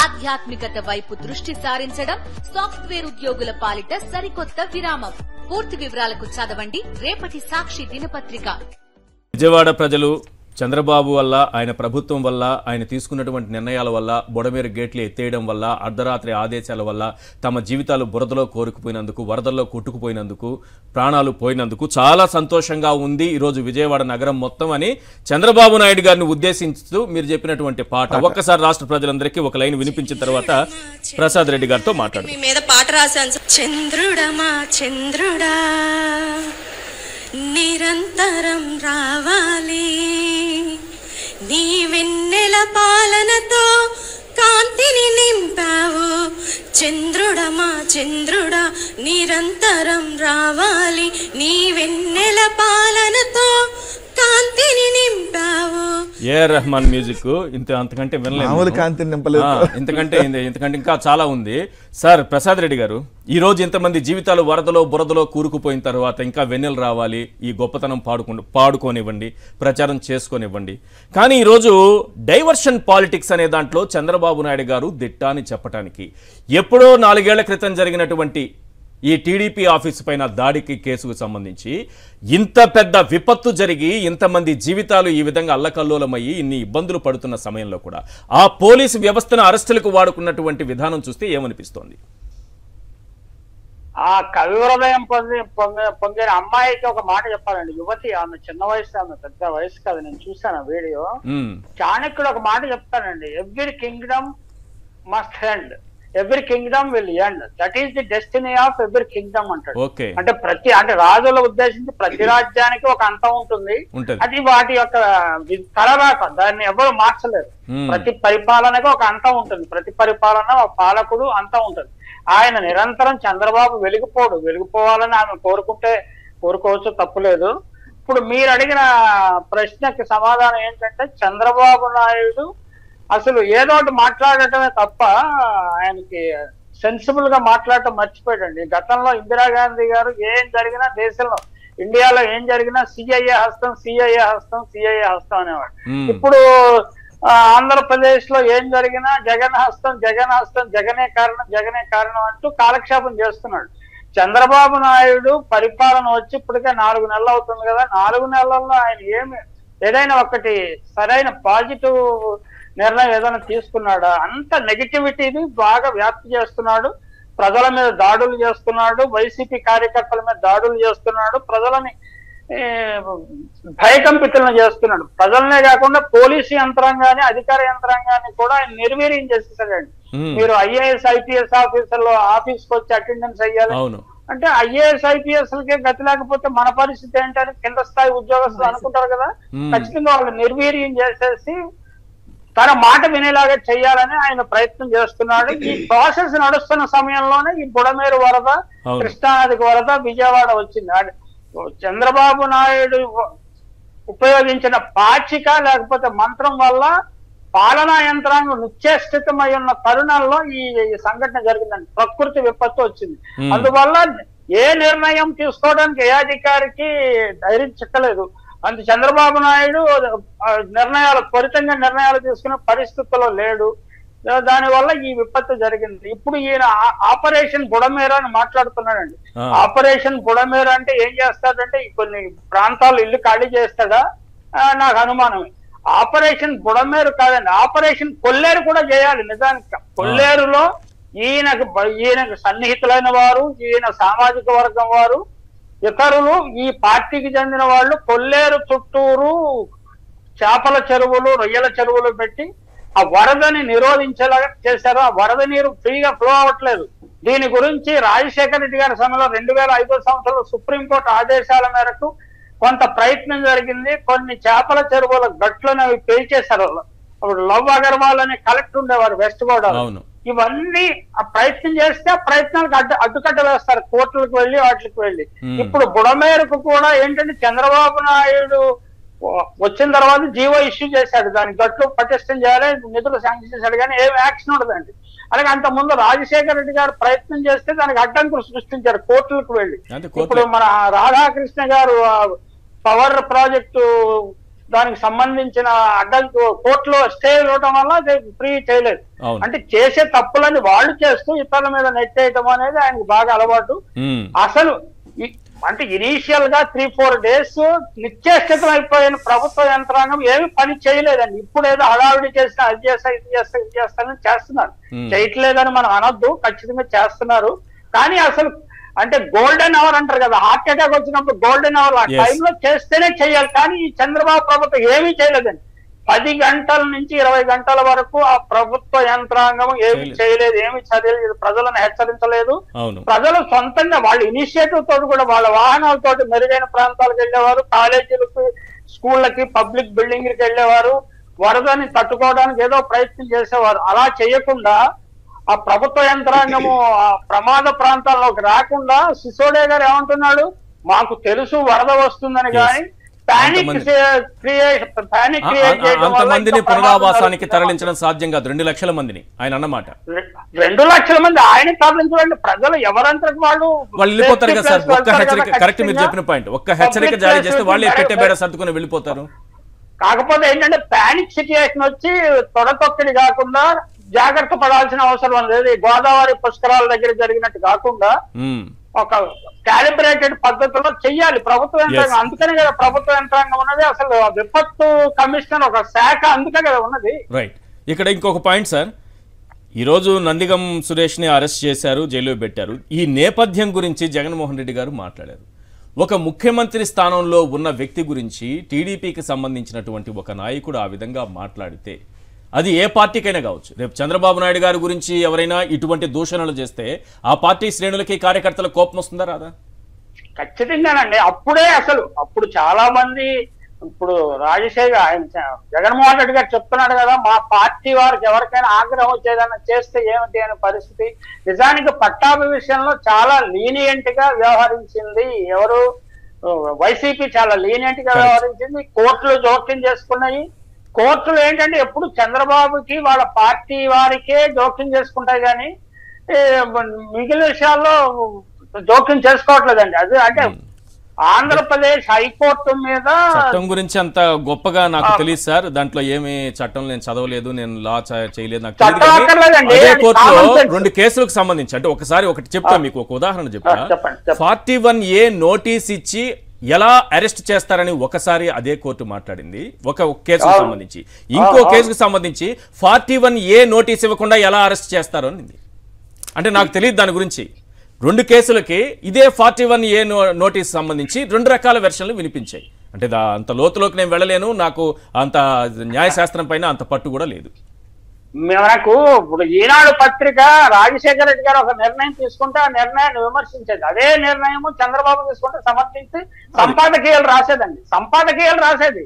ఆధ్యాత్మికత వైపు దృష్టి సారించడం సాఫ్ట్వేర్ ఉద్యోగుల పాలిట సరికొత్త విరామం. పూర్తి వివరాలకు చదవండి రేపటి సాక్షి దినపత్రిక. విజయవాడ ప్రజలు చంద్రబాబు వల్ల, ఆయన ప్రభుత్వం వల్ల, ఆయన తీసుకున్నటువంటి నిర్ణయాల వల్ల, బొడమేరు గేట్లు ఎత్తేయడం వల్ల, అర్ధరాత్రి ఆదేశాల వల్ల తమ జీవితాలు బురదలో కోరుకుపోయినందుకు, వరదల్లో కొట్టుకుపోయినందుకు, ప్రాణాలు పోయినందుకు చాలా సంతోషంగా ఉంది ఈరోజు విజయవాడ నగరం మొత్తం అని చంద్రబాబు నాయుడు గారిని ఉద్దేశించుతూ మీరు చెప్పినటువంటి పాట ఒక్కసారి రాష్ట్ర ప్రజలందరికీ ఒక లైన్ వినిపించిన తర్వాత ప్రసాద్ రెడ్డి గారితో మాట్లాడు. మీ మీద పాట రాశాను. చంద్రుడమా చంద్రుడా నిరంతరం రావాలి, నీ వెన్నెల పాలనతో కాంతిని నింపావు. చంద్రుడమా చంద్రుడా నిరంతరం రావాలి, నీ వెన్నెల పాలనతో కాంతిని నింపావు. ఏఆర్ రెహమాన్ మ్యూజిక్ అంతకంటే వినలేదు, ఇంతకంటే ఇంకా చాలా ఉంది. సార్ ప్రసాద్ రెడ్డి గారు, ఈ రోజు ఇంతమంది జీవితాలు వరదలో బురదలో కూరుకుపోయిన తర్వాత ఇంకా వెన్నెలు రావాలి, ఈ గొప్పతనం పాడుకోనివ్వండి, ప్రచారం చేసుకోనివ్వండి. కానీ ఈరోజు డైవర్షన్ పాలిటిక్స్ అనే దాంట్లో చంద్రబాబు నాయుడు గారు దిట్టా అని చెప్పడానికి, ఎప్పుడో 4 ఏళ్ల క్రితం జరిగినటువంటి ఈ టీడీపీ ఆఫీసు పైన దాడికి కేసుకు సంబంధించి ఇంత పెద్ద విపత్తు జరిగి ఇంతమంది జీవితాలు ఈ విధంగా అల్లకల్లోలమయ్యి ఇన్ని ఇబ్బందులు పడుతున్న సమయంలో కూడా ఆ పోలీసు వ్యవస్థను అరెస్టులకు వాడుకున్నటువంటి విధానం చూస్తే ఏమనిపిస్తోంది? ఆ కవి హృదయం పొందిన అమ్మాయికి ఒక మాట చెప్పాలండి. యువతి, ఆమె చిన్న వయసు, ఆమె పెద్ద వయసు కాదు. నేను చూసాను వీడియో. చాణక్యుడు ఒక మాట చెప్తానండి, every Kingdom must end, every Kingdom will end, that is the destiny of every Kingdom అంటాడు. అంటే రాజుల ఉద్దేశించి ప్రతి రాజ్యానికి ఒక అంతం ఉంటుంది, అది వాటి యొక్క తలరాక, దాన్ని ఎవరు మార్చలేరు. ప్రతి పరిపాలనకు ఒక అంతం ఉంటుంది, ప్రతి పరిపాలన ఒక పాలకుడు అంతం ఉంటుంది. ఆయన నిరంతరం చంద్రబాబు వెలిగిపోవాలని ఆమె కోరుకోవచ్చు, తప్పులేదు. ఇప్పుడు మీరు అడిగిన ప్రశ్నకి సమాధానం ఏంటంటే, చంద్రబాబు నాయుడు అసలు ఏదో ఒకటి మాట్లాడటమే తప్ప ఆయనకి సెన్సిబుల్ గా మాట్లాడటం మర్చిపోయాడండి. గతంలో ఇందిరాగాంధీ గారు ఏం జరిగినా దేశంలో, ఇండియాలో ఏం జరిగినా సిఐఏ హస్తం అనేవాడు. ఇప్పుడు ఆంధ్రప్రదేశ్ లో ఏం జరిగినా జగన్ హస్తం, జగనే కారణం అంటూ కాలక్షేపం చేస్తున్నాడు. చంద్రబాబు నాయుడు పరిపాలన వచ్చి ఇప్పటికే 4 నెలలు అవుతుంది కదా. 4 నెలల్లో ఆయన ఏదైనా ఒకటి సరైన పాజిటివ్ నిర్ణయం ఏదైనా తీసుకున్నాడా? అంత నెగిటివిటీని బాగా వ్యాప్తి చేస్తున్నాడు, ప్రజల మీద దాడులు చేస్తున్నాడు, వైసీపీ కార్యకర్తల మీద దాడులు చేస్తున్నాడు, ప్రజలని భయకంపితులను చేస్తున్నాడు. ప్రజలనే కాకుండా పోలీసు యంత్రాంగాన్ని, అధికార యంత్రాంగాన్ని కూడా ఆయన నిర్వీర్యం చేసేసాడండి. మీరు ఐఏఎస్ ఐపీఎస్ ఆఫీసర్లు ఆఫీస్కి వచ్చి అటెండెన్స్ అయ్యాలి అంటే ఐఏఎస్ ఐపీఎస్లకే గతి లేకపోతే మన పరిస్థితి ఏంటని కింద స్థాయి ఉద్యోగస్తులు అనుకుంటారు కదా. ఖచ్చితంగా వాళ్ళు నిర్వీర్యం చేసేసి తన మాట వినేలాగా చెయ్యాలని ఆయన ప్రయత్నం చేస్తున్నాడు. ఈ ప్రాసెస్ నడుస్తున్న సమయంలోనే ఈ బుడమేరు వరద, కృష్ణానదికి వరద విజయవాడ వచ్చింది. చంద్రబాబు నాయుడు ఉపయోగించిన పాచిక లేకపోతే మంత్రం వల్ల పాలనా యంత్రాంగం నిశ్చేష్టితమై ఉన్న తరుణంలో ఈ సంఘటన జరిగిందండి. ప్రకృతి విపత్తు వచ్చింది. అందువల్ల ఏ నిర్ణయం తీసుకోవడానికి ఏ అధికారికి ధైర్యం చిక్కలేదు. అంత చంద్రబాబు నాయుడు త్వరితంగా నిర్ణయాలు తీసుకునే పరిస్థితుల్లో లేడు. దానివల్ల ఈ విపత్తు జరిగింది. ఇప్పుడు ఈయన ఆపరేషన్ బుడమేర అని మాట్లాడుతున్నాడండి. ఆపరేషన్ బుడమేర అంటే ఏం చేస్తాడంటే కొన్ని ప్రాంతాలు ఇల్లు ఖాళీ చేస్తాడా నాకు అనుమానమే. ఆపరేషన్ బుడమేరు కాదండి, ఆపరేషన్ కొల్లేరు కూడా చేయాలి. నిజానికి కొల్లేరులో ఈయనకు సన్నిహితులైన వారు, ఈయన సామాజిక వర్గం వారు, ఇతరులు, ఈ పార్టీకి చెందిన వాళ్ళు కొల్లేరు చుట్టూరు చేపల చెరువులు, రొయ్యల చెరువులు పెట్టి ఆ వరదని నిరోధించేలాగా చేశారు. ఆ వరద నీరు ఫ్రీగా ఫ్లో అవ్వట్లేదు. దీని గురించి రాజశేఖర రెడ్డి గారి సమయంలో 2005 సంవత్సరంలో సుప్రీంకోర్టు ఆదేశాల మేరకు కొంత ప్రయత్నం జరిగింది. కొన్ని చేపల చెరువుల గట్లను అవి పేల్చేశారు. అప్పుడు లవ్ అగర్వాల్ అనే కలెక్టర్ ఉండేవారు వెస్ట్ గోదావరి. ఇవన్నీ ఆ ప్రయత్నం చేస్తే ఆ ప్రయత్నాలకు అడ్డుకట్ట వేస్తారు కోర్టులకు వెళ్ళి వాటికి వెళ్ళి. ఇప్పుడు బుడమేరుకు కూడా ఏంటంటే చంద్రబాబు నాయుడు వచ్చిన తర్వాత జీవో ఇష్యూ చేశాడు, దాని గట్లు పటిష్టం చేయాలి, నిధులు శాంక్షన్ చేశాడు, కానీ ఏం యాక్షన్ ఉండదండి. అలాగే అంత ముందు రాజశేఖర రెడ్డి గారు ప్రయత్నం చేస్తే దానికి అడ్డంకులు సృష్టించారు కోర్టులకు వెళ్ళి. ఇప్పుడు మన రాధాకృష్ణ గారు పవర్ ప్రాజెక్టు దానికి సంబంధించిన అడ్డంకు కోర్టులో స్టే ఇవ్వడం వల్ల ఫ్రీ చేయలేదు. అంటే చేసే తప్పులని వాళ్ళు చేస్తూ ఇతరుల మీద నెట్టేయటం అనేది ఆయనకు బాగా అలవాటు. అసలు అంటే ఇనీషియల్ గా 3-4 days నిశ్చేష్టితం అయిపోయిన ప్రభుత్వ యంత్రాంగం ఏమి పని చేయలేదండి. ఇప్పుడు ఏదో హడావిడి చేసిన అది చేస్తా ఇది చేస్తా ఇది చేస్తానని చేస్తున్నారు. చేయట్లేదని మనం అనొద్దు, ఖచ్చితంగా చేస్తున్నారు. కానీ అసలు అంటే గోల్డెన్ అవర్ అంటారు కదా, హార్ట్ అటాక్ వచ్చినప్పుడు గోల్డెన్ అవర్ ఆ టైంలో చేస్తేనే చేయాలి. కానీ ఈ చంద్రబాబు ప్రభుత్వం ఏమీ చేయలేదండి. 10 గంటల నుంచి 20 గంటల వరకు ఆ ప్రభుత్వ యంత్రాంగం ఏమి చేయలేదు, ఏమి చర్యలేదు, ప్రజలను హెచ్చరించలేదు. ప్రజలు సొంతంగా వాళ్ళ ఇనిషియేటివ్ తోటి కూడా వాళ్ళ వాహనాలతోటి మెరుగైన ప్రాంతాలకు వెళ్ళేవారు, కాలేజీలకు స్కూళ్ళకి పబ్లిక్ బిల్డింగ్లకి వెళ్ళేవారు, వరదని తట్టుకోవడానికి ఏదో ప్రయత్నం చేసేవారు. అలా చేయకుండా ఆ ప్రభుత్వ యంత్రాంగము ఆ ప్రమాద ప్రాంతాల్లోకి రాకుండా సిసోడే గారు ఏమంటున్నాడు, మాకు తెలుసు వరద వస్తుందని, కానీ అంతమందిని పునరావాసానికి తరలించడం సాధ్యం కాదు. 2 లక్షల మందిని ఆయన అన్నమాట. 2 లక్షల మంది ఆయన తరలించండి. ప్రజలు ఎవరంతకు వాళ్ళు వెళ్ళిపోతారు కదా సార్. ఒక్క హెచ్చరిక, కరెక్ట్ మీరు చెప్పిన పాయింట్, ఒక్క హెచ్చరిక జారీ చేస్తే వాళ్ళే పెట్టే బేడ సర్దుకుని వెళ్ళిపోతారు. కాకపోతే ఏంటంటే ప్యానిక్ సిచ్యుయేషన్ వచ్చి తొడతొక్కడి కాకుండా జాగ్రత్త పడాల్సిన అవసరం లేదు. గోదావరి పుష్కరాల దగ్గర జరిగినట్టు కాకుండా ఒక క్యాలిబ్రేటెడ్ పద్ధతిలో చెయ్యాలి ప్రభుత్వ యంత్రాంగం. అందుకనే కదా ప్రభుత్వ యంత్రాంగం ఉన్నది. అసలు విపత్తు కమిషనర్ ఒక శాఖ అందుకే కదా ఉన్నది. రైట్. ఇక్కడ ఇంకొక పాయింట్ సార్, ఈరోజు నందిగం సురేష్ ని అరెస్ట్ చేశారు, జైల్లో పెట్టారు. ఈ నేపథ్యం గురించి జగన్మోహన్ రెడ్డి గారు మాట్లాడారు. ఒక ముఖ్యమంత్రి స్థానంలో ఉన్న వ్యక్తి గురించి టీడీపీకి సంబంధించినటువంటి ఒక నాయకుడు ఆ విధంగా మాట్లాడితే అది ఏ పార్టీకైనా కావచ్చు. రేపు చంద్రబాబు నాయుడు గారి గురించి ఎవరైనా ఇటువంటి దూషణలు చేస్తే ఆ పార్టీ శ్రేణులకి కార్యకర్తల కోపం వస్తుందా రాదా? ఖచ్చితంగానండి. అప్పుడు చాలా మంది, ఇప్పుడు రాజశేఖర్ ఆయన జగన్మోహన్ రెడ్డి గారు చెప్తున్నాడు కదా, మా పార్టీ వారికి ఎవరికైనా ఆగ్రహం వచ్చేదన్నా చేస్తే ఏమిటి అనే పరిస్థితి. నిజానికి పట్టాభి విషయంలో చాలా లీనియంట్ గా వ్యవహరించింది ఎవరు, వైసీపీ చాలా లీనియంట్ గా వ్యవహరించింది. కోర్టులు జోక్యం చేసుకున్నాయి. కోర్టులు ఏంటంటే ఎప్పుడు చంద్రబాబుకి వాళ్ళ పార్టీ వారికే జోక్యం చేసుకుంటాయి, కానీ మిగిలిన విషయాల్లో జోక్యం చేసుకోవట్లేదండి. అది అంటే ఆంధ్రప్రదేశ్ హైకోర్టు మీద చట్టం గురించి అంత గొప్పగా నాకు తెలియదు సార్. దాంట్లో ఏమి చట్టం నేను చదవలేదు, నేను లా చేయలేదు, నాకు తెలియదు. అదే కోర్టులో 2 కేసులకు సంబంధించి అంటే ఒకటి చెప్తా, మీకు ఒక ఉదాహరణ చెప్తా. 41A నోటీస్ ఇచ్చి ఎలా అరెస్ట్ చేస్తారని ఒకసారి అదే కోర్టు మాట్లాడింది ఒక కేసుకు సంబంధించి. ఇంకో కేసుకు సంబంధించి 41A నోటీస్ ఇవ్వకుండా ఎలా అరెస్ట్ చేస్తారు అని. అంటే నాకు తెలియదు దాని గురించి. 2 కేసులకి ఇదే 41A నోటీస్ సంబంధించి 2 రకాల వెర్షన్లు వినిపించాయి. అంటే అంత లోతులోకి నేను వెళ్ళలేను, నాకు అంత న్యాయశాస్త్రం పైన అంత పట్టు కూడా లేదు. మనకు ఇప్పుడు ఈనాడు పత్రిక రాజశేఖర రెడ్డి గారు ఒక నిర్ణయం తీసుకుంటే ఆ నిర్ణయాన్ని విమర్శించేది, అదే నిర్ణయం చంద్రబాబు తీసుకుంటే సమర్థించి సంపాదకీయాలు రాసేదండి. సంపాదకీయాలు రాసేది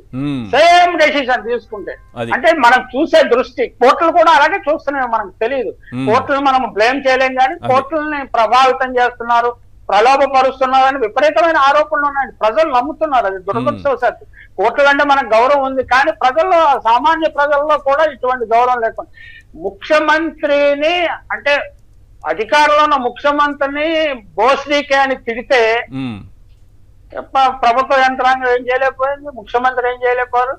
సేమ్ డెసిషన్ తీసుకుంటే. అంటే మనం చూసే దృష్టి, కోర్టులు కూడా అలాగే చూస్తున్నాయి. మనకు తెలియదు, కోర్టులు మనం బ్లేమ్ చేయలేం, కానీ కోర్టులని ప్రభావితం చేస్తున్నారు, ప్రలోభపరుస్తున్నారని విపరీతమైన ఆరోపణలు ఉన్నాయండి. ప్రజలు నమ్ముతున్నారు. అది దురదృష్టవశాత్తు. కోర్టులు అంటే మనకు గౌరవం ఉంది, కానీ ప్రజల్లో, సామాన్య ప్రజల్లో కూడా ఇటువంటి గౌరవం లేకుండా ముఖ్యమంత్రిని, అంటే అధికారంలో ఉన్న ముఖ్యమంత్రిని బోస్డీకే అని తిడితే ప్రభుత్వ యంత్రాంగం ఏం చేయలేకపోయింది, ముఖ్యమంత్రి ఏం చేయలేకపోయారు.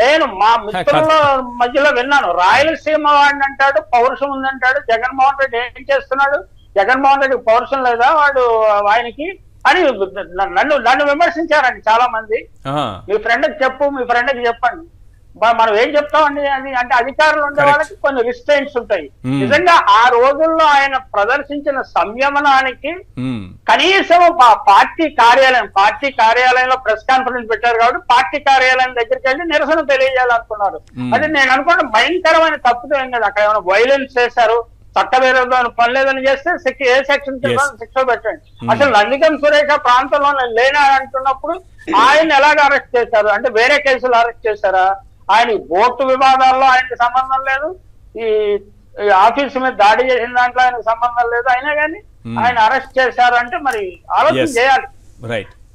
నేను మా మిత్రుల మధ్యలో విన్నాను, రాయలసీమ వాడిని అంటాడు, పౌరుషం ఉందంటాడు. జగన్మోహన్ రెడ్డి ఏం చేస్తున్నాడు, జగన్మోహన్ రెడ్డికి పౌరుషం లేదా వాడు ఆయనకి అని నన్ను విమర్శించారండి చాలా మంది. మీ ఫ్రెండ్కి చెప్పు, మీ ఫ్రెండ్కి చెప్పండి. మనం ఏం చెప్తామండి అది, అంటే అధికారులు ఉండే వాళ్ళకి కొన్ని రిస్ట్రైంట్స్ ఉంటాయి. నిజంగా ఆ రోజుల్లో ఆయన ప్రదర్శించిన సంయమనానికి కనీసం పార్టీ కార్యాలయంలో ప్రెస్ కాన్ఫరెన్స్ పెట్టారు కాబట్టి పార్టీ కార్యాలయం దగ్గరికి వెళ్ళి నిరసన తెలియజేయాలనుకున్నారు. అది నేను అనుకున్న భయంకరమైన తప్పుతో ఏం కదా, అక్కడ ఏమైనా వైలెన్స్ చేశారు, చట్టవిరోధమైన పని లేదని చేస్తే ఏ సెక్షన్ శిక్ష పెట్టండి. అసలు నందిగం సురేష్ ప్రాంతంలో లేనా అంటున్నప్పుడు ఆయన ఎలాగ అరెస్ట్ చేశారు, అంటే వేరే కేసులు అరెస్ట్ చేశారా? ఆయన బోర్డు వివాదాల్లో ఆయనకి సంబంధం లేదు, ఈ ఆఫీసు మీద దాడి చేసిన దాంట్లో ఆయనకు సంబంధం లేదు, అయినా కానీ ఆయన అరెస్ట్ చేశారు అంటే మరి ఆలోచన చేయాలి. రైట్.